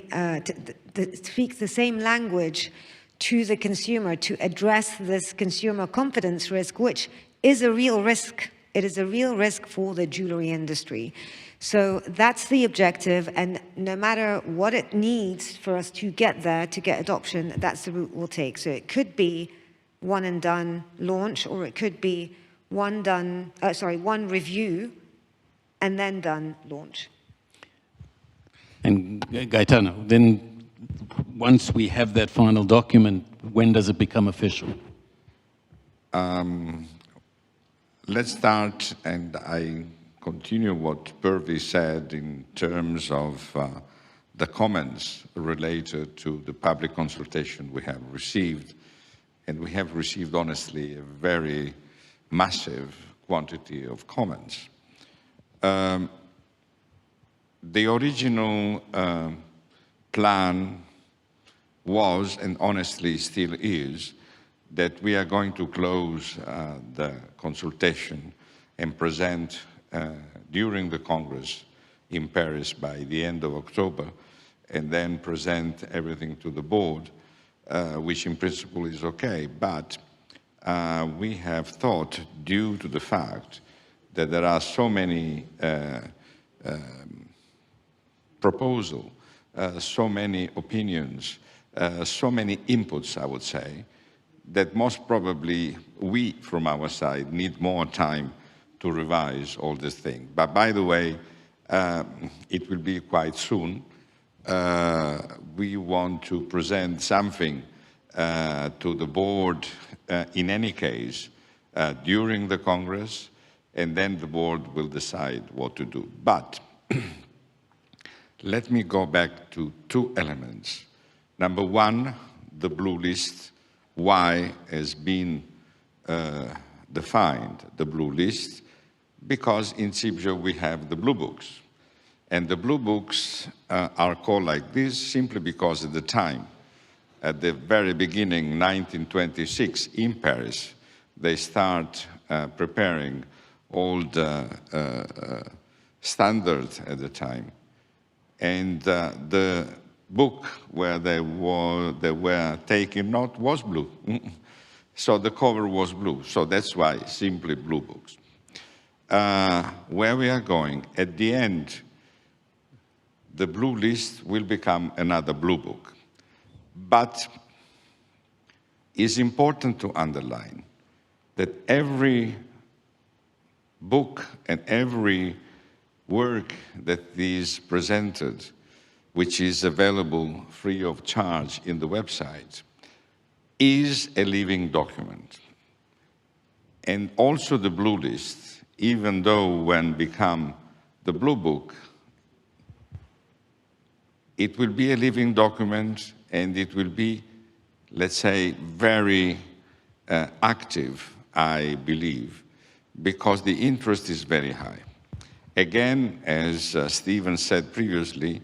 speak the same language to the consumer to address this consumer confidence risk, which is a real risk. It is a real risk for the jewelry industry. So that's the objective, and no matter what it needs for us to get there, to get adoption, that's the route we'll take. So it could be one and done launch, or it could be one review and then done launch. And Gaetano, then once we have that final document, when does it become official? Let's start, and I continue what Purvi said in terms of the comments related to the public consultation we have received. And we have received, honestly, a very massive quantity of comments. The original plan was, and honestly still is, that we are going to close the consultation and present during the Congress in Paris by the end of October, and then present everything to the board, which in principle is okay. But we have thought, due to the fact that there are so many proposals so many opinions, so many inputs, I would say, that most probably we, from our side, need more time to revise all this thing. But by the way, it will be quite soon. We want to present something to the board in any case during the Congress, and then the board will decide what to do. But let me go back to two elements. Number one, the blue list. Why has been defined the blue list? Because in Cibjo we have the blue books. And the blue books are called like this simply because at the time, at the very beginning, 1926, in Paris, they start preparing all the standards at the time. And the book where they were taking note was blue. So the cover was blue. So that's why simply blue books. Where we are going, at the end, the blue list will become another blue book. But it's important to underline that every book and every work that is presented, which is available free of charge in the website, is a living document. And also the blue list, even though when become the blue book, it will be a living document and it will be, let's say, very active, I believe, because the interest is very high. Again, as Stephen said previously,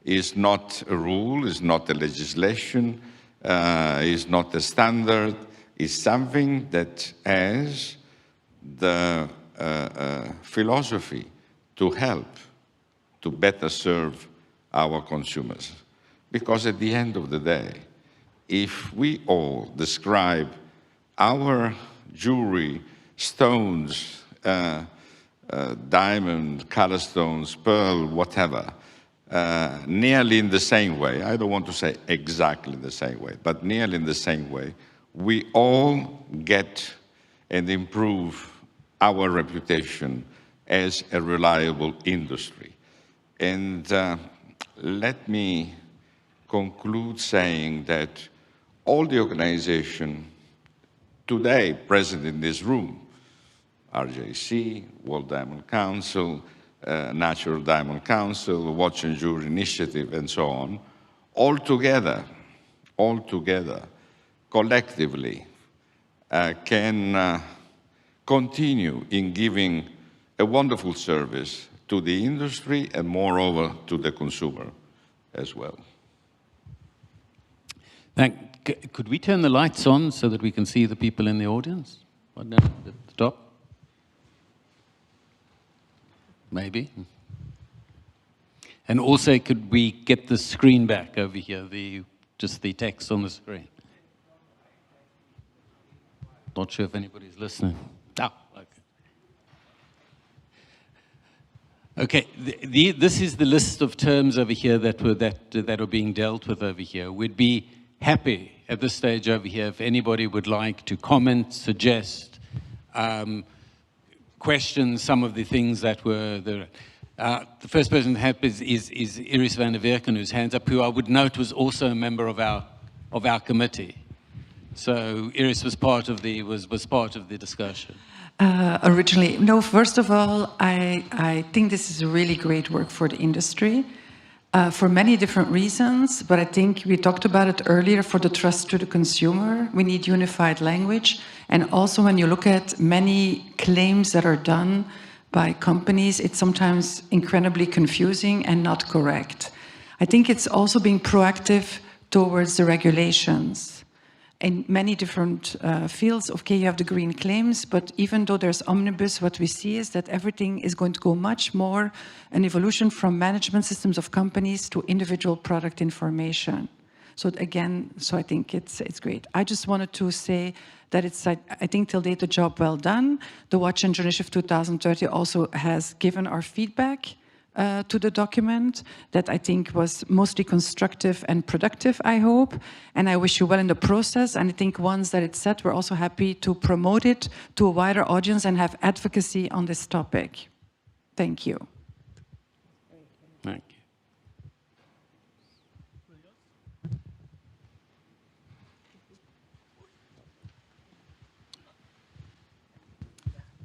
is not a rule, is not a legislation, is not a standard, is something that has the philosophy to help to better serve our consumers. Because at the end of the day, if we all describe our jewelry, stones, diamond, color stones, pearl, whatever, nearly in the same way, I don't want to say exactly the same way, but nearly in the same way, we all get and improve our reputation as a reliable industry. And let me conclude saying that all the organizations today present in this room, RJC, World Diamond Council, Natural Diamond Council, Watch and Jewelry Initiative, and so on, all together, collectively, can continue in giving a wonderful service to the industry and moreover to the consumer as well. Could we turn the lights on so that we can see the people in the audience? Right down at the top? Maybe. And also, could we get the screen back over here, just the text on the screen? Not sure if anybody's listening. Ah, okay. Okay, this is the list of terms over here that are being dealt with over here. We'd be happy at this stage over here if anybody would like to comment, suggest, question some of the things that were there. The first person to have is Iris van der Werken, whose hands up, who I would note was also a member of our committee. So Iris was part of the discussion. Originally, no, first of all, I think this is a really great work for the industry for many different reasons, but I think we talked about it earlier for the trust to the consumer. We need unified language. And also when you look at many claims that are done by companies, it's sometimes incredibly confusing and not correct. I think it's also being proactive towards the regulations. In many different fields, okay, you have the green claims, but even though there's omnibus, what we see is that everything is going to go much more an evolution from management systems of companies to individual product information. So again, I think it's great. I just wanted to say that it's, I think till date, a job well done. The Watch and Jewellery Initiative 2030 also has given our feedback to the document that I think was mostly constructive and productive, I hope. And I wish you well in the process. And I think once that it's set, we're also happy to promote it to a wider audience and have advocacy on this topic. Thank you. Thank you.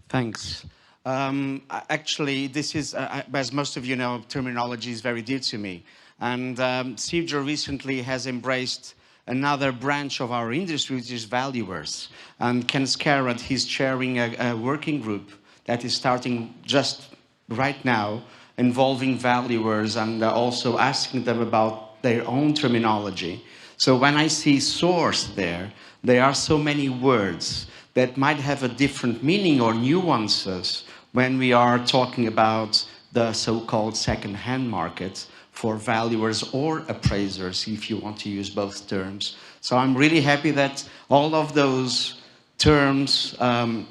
Thanks. Actually, this is, as most of you know, terminology is very dear to me. And Cibjo recently has embraced another branch of our industry, which is valuers. And Ken Scarratt, he's chairing a working group that is starting just right now, involving valuers and also asking them about their own terminology. So when I see source there are so many words that might have a different meaning or nuances when we are talking about the so-called second-hand market for valuers or appraisers, if you want to use both terms. So I'm really happy that all of those terms are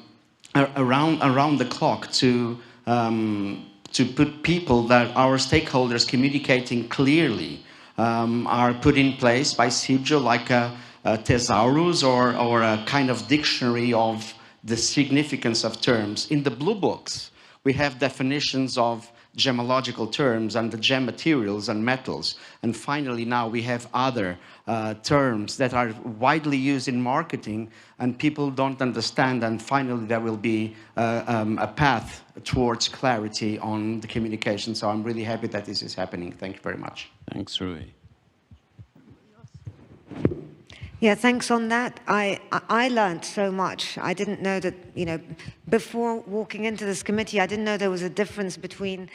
around the clock to put people that our stakeholders communicating clearly are put in place by Cibjo, like a thesaurus or a kind of dictionary of the significance of terms. In the blue books, we have definitions of gemological terms and the gem materials and metals. And finally, now we have other terms that are widely used in marketing and people don't understand. And finally, there will be a path towards clarity on the communication. So I'm really happy that this is happening. Thank you very much. Thanks, Rui. Yeah, thanks on that. I learned so much. I didn't know that, you know, before walking into this committee, I didn't know there was a difference between,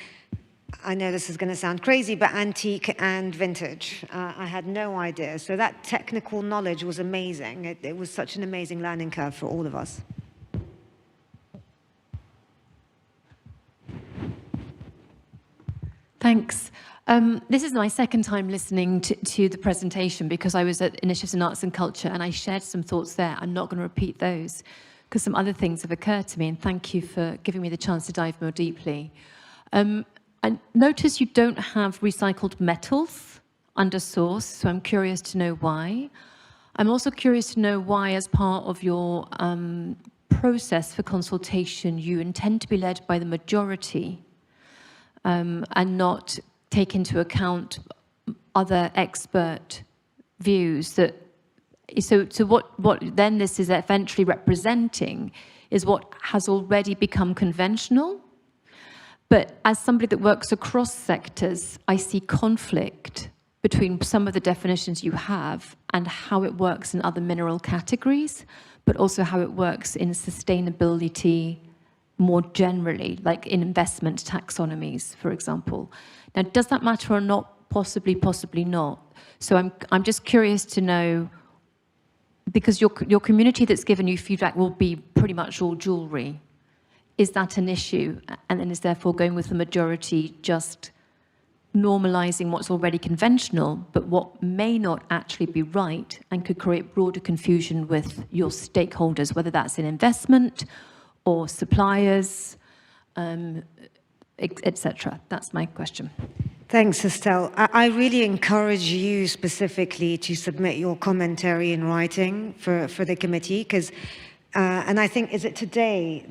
I know this is going to sound crazy, but antique and vintage. I had no idea. So that technical knowledge was amazing. It was such an amazing learning curve for all of us. Thanks. This is my second time listening to the presentation because I was at Initiatives in Arts and Culture and I shared some thoughts there. I'm not going to repeat those because some other things have occurred to me, and thank you for giving me the chance to dive more deeply. I notice you don't have recycled metals under source, so I'm curious to know why. I'm also curious to know why, as part of your process for consultation, you intend to be led by the majority and not take into account other expert views. That so what then this is eventually representing is what has already become conventional. But as somebody that works across sectors, I see conflict between some of the definitions you have and how it works in other mineral categories, but also how it works in sustainability more generally, like in investment taxonomies, for example. Now, does that matter or not? Possibly, possibly not. So I'm just curious to know, because your community that's given you feedback will be pretty much all jewellery. Is that an issue? And then is therefore going with the majority just normalising what's already conventional, but what may not actually be right and could create broader confusion with your stakeholders, whether that's in investment or suppliers, etc. That's my question. Thanks, Estelle. I really encourage you specifically to submit your commentary in writing for the committee, because, and I think, is it today,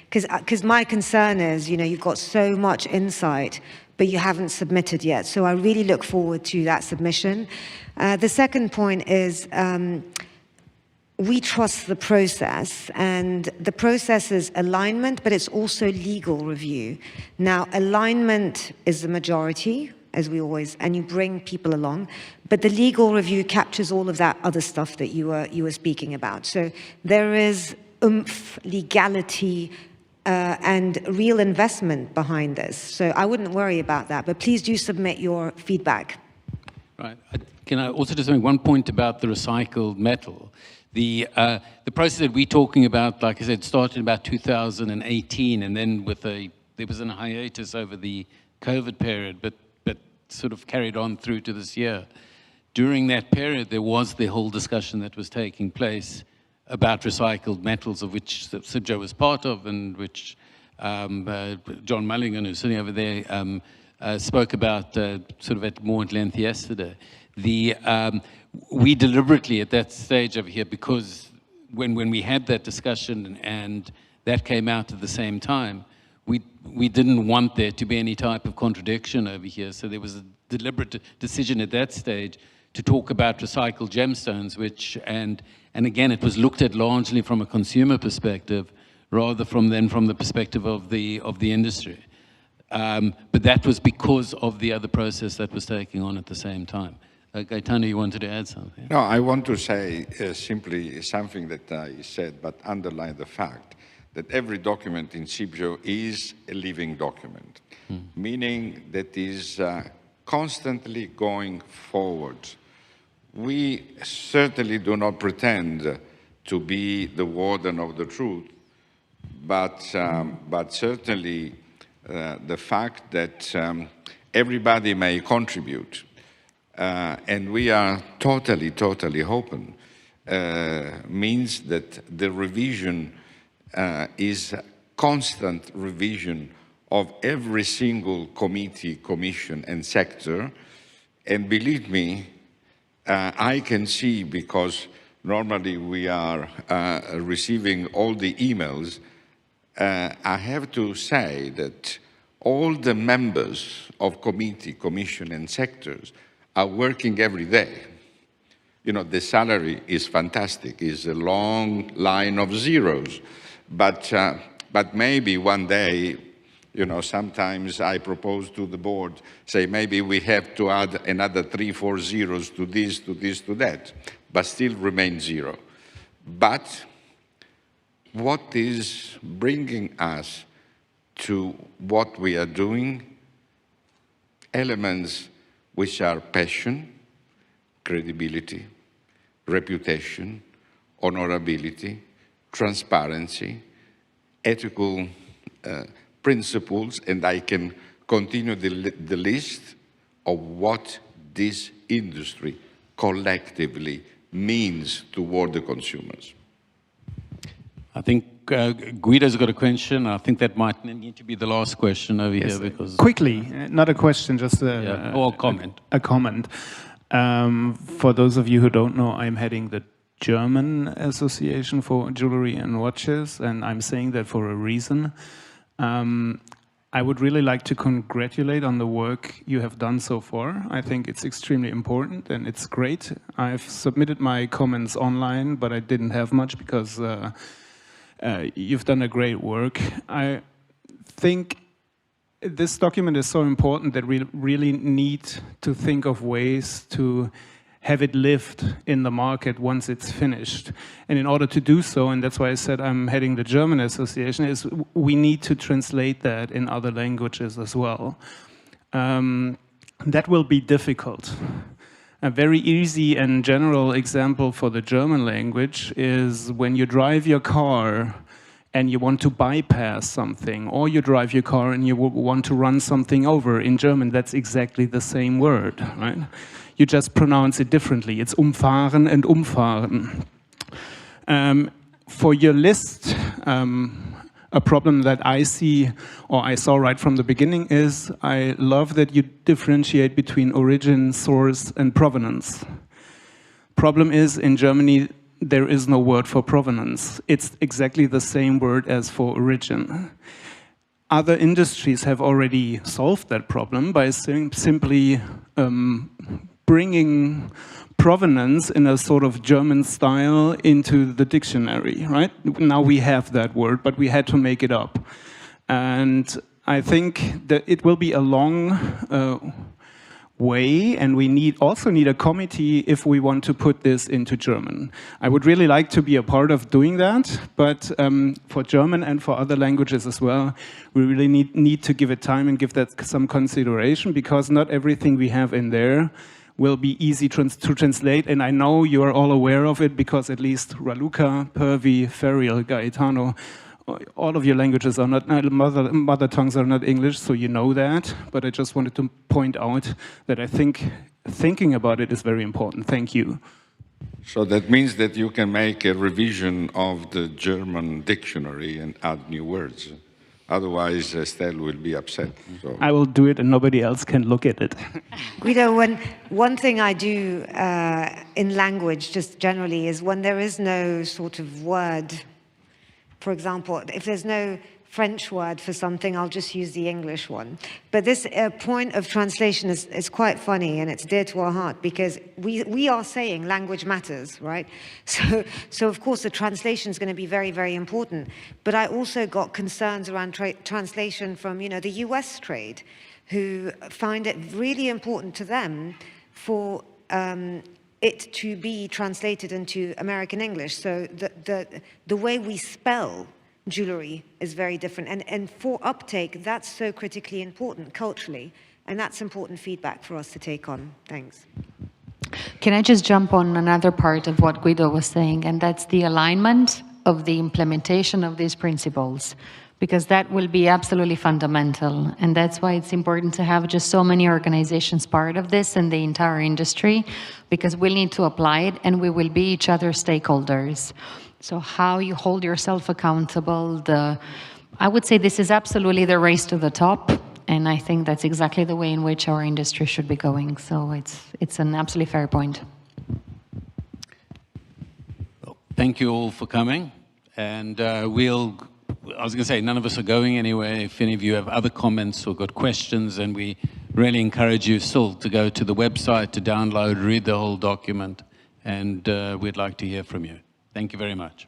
because my concern is, you know, you've got so much insight, but you haven't submitted yet. So I really look forward to that submission. The second point is, we trust the process, and the process is alignment, but it's also legal review. Now, alignment is the majority, as we always, and you bring people along, but the legal review captures all of that other stuff that you were speaking about. So there is oomph, legality, and real investment behind this. So I wouldn't worry about that, but please do submit your feedback. Right. Can I also just make one point about the recycled metal? The process that we're talking about, like I said, started about 2018, and then there was a hiatus over the COVID period, but sort of carried on through to this year. During that period, there was the whole discussion that was taking place about recycled metals, of which Cibjo was part of, and which John Mulligan, who's sitting over there, spoke about sort of at more length yesterday. We deliberately at that stage over here, because when we had that discussion and that came out at the same time, we didn't want there to be any type of contradiction over here. So there was a deliberate decision at that stage to talk about recycled gemstones, and again, it was looked at largely from a consumer perspective, rather from the perspective of the industry. But that was because of the other process that was taking on at the same time. Gaetano, you wanted to add something? No, I want to say simply something that I said, but underline the fact that every document in Cibjo is a living document, meaning that is constantly going forward. We certainly do not pretend to be the warden of the truth, but certainly the fact that everybody may contribute, and we are totally open, means that the revision is constant revision of every single committee, commission, and sector. And believe me, I can see, because normally we are receiving all the emails, I have to say that all the members of committee, commission, and sectors are working every day. You know, the salary is fantastic, it's a long line of zeros, but maybe one day, you know, sometimes I propose to the board, say maybe we have to add another 3-4 zeros to this, to that, but still remain zero. But what is bringing us to what we are doing? Elements which are passion, credibility, reputation, honorability, transparency, ethical principles, and I can continue the list of what this industry collectively means toward the consumers. I think Guido's got a question. I think that might need to be the last question over here, because quickly, not a question, just or a comment. A comment. For those of you who don't know, I'm heading the German Association for Jewelry and Watches, and I'm saying that for a reason. I would really like to congratulate on the work you have done so far. I think it's extremely important and it's great. I've submitted my comments online, but I didn't have much because you've done a great work. I think this document is so important that we really need to think of ways to have it lived in the market once it's finished. And in order to do so, and that's why I said I'm heading the German Association, is we need to translate that in other languages as well. That will be difficult. A very easy and general example for the German language is when you drive your car and you want to bypass something, or you drive your car and you want to run something over. In German, that's exactly the same word, right? You just pronounce it differently. It's umfahren and umfahren. For your list, a problem that I see, or I saw right from the beginning, is I love that you differentiate between origin, source, and provenance. Problem is, in Germany, there is no word for provenance. It's exactly the same word as for origin. Other industries have already solved that problem by simply bringing provenance in a sort of German style into the dictionary, right? Now we have that word, but we had to make it up. And I think that it will be a long way, and we also need a committee if we want to put this into German. I would really like to be a part of doing that, but for German and for other languages as well, we really need to give it time and give that some consideration, because not everything we have in there will be easy to translate, and I know you are all aware of it, because at least Raluca, Purvi, Feriel, Gaetano, all of your languages are not, mother tongues are not English, so you know that, but I just wanted to point out that I think thinking about it is very important. Thank you. So that means that you can make a revision of the German dictionary and add new words. Otherwise, Estelle will be upset. So. I will do it and nobody else can look at it. Guido, one thing I do in language, just generally, is when there is no sort of word, for example, if there's no French word for something, I'll just use the English one. But this point of translation is quite funny, and it's dear to our heart, because we are saying language matters, right? So of course the translation is going to be very, very important. But I also got concerns around translation from, you know, the US trade, who find it really important to them for it to be translated into American English. So the way we spell jewellery is very different. And for uptake, that's so critically important culturally. And that's important feedback for us to take on. Thanks. Can I just jump on another part of what Guido was saying, and that's the alignment of the implementation of these principles, because that will be absolutely fundamental. And that's why it's important to have just so many organizations part of this and the entire industry, because we'll need to apply it and we will be each other's stakeholders. So how you hold yourself accountable, I would say this is absolutely the race to the top, and I think that's exactly the way in which our industry should be going. So it's an absolutely fair point. Well, thank you all for coming, and I was going to say, none of us are going anywhere. If any of you have other comments or got questions, and we really encourage you still to go to the website, to download, read the whole document, and we'd like to hear from you. Thank you very much.